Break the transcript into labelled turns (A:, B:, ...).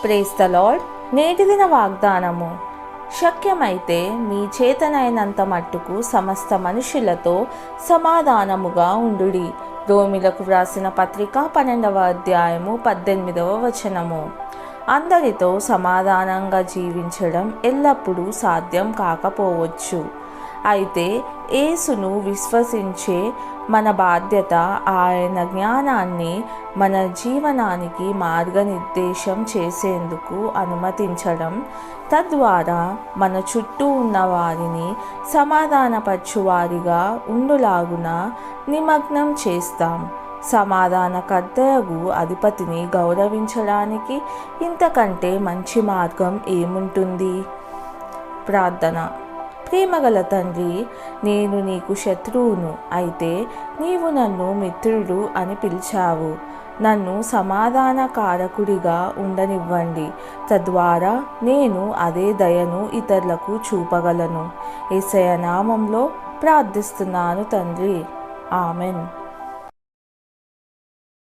A: Praise the lord. నేటి దిన వాగ్దానము: శక్యమైతే మీ చేతనైనంత మట్టుకు సమస్త మనుషులతో సమాధానముగా ఉండుడి. రోమిలకు వ్రాసిన పత్రిక 12వ అధ్యాయము 18వ వచనము. అందరితో సమాధానంగా జీవించడం ఎల్లప్పుడూ సాధ్యం కాకపోవచ్చు. అయితే యేసును విశ్వసించే మన బాధ్యత ఆయన జ్ఞానాన్ని మన జీవనానికి మార్గనిర్దేశం చేసేందుకు అనుమతించడం, తద్వారా మన చుట్టూ ఉన్న వారిని సమాధానపరచువారిగా ఉండులాగున నిమగ్నం చేస్తాం. సమాధానకర్తయగు అధిపతిని గౌరవించడానికి ఇంతకంటే మంచి మార్గం ఏముంటుంది? ప్రార్థన. ప్రేమగల తండ్రి, నేను నీకు శత్రువును, అయితే నీవు నన్ను మిత్రుడు అని పిలిచావు. నన్ను సమాధానకారకుడిగా ఉండనివ్వండి, తద్వారా నేను అదే దయను ఇతరులకు చూపగలను. యేసయ్య నామంలో ప్రార్థిస్తున్నాను తండ్రి. ఆమెన్.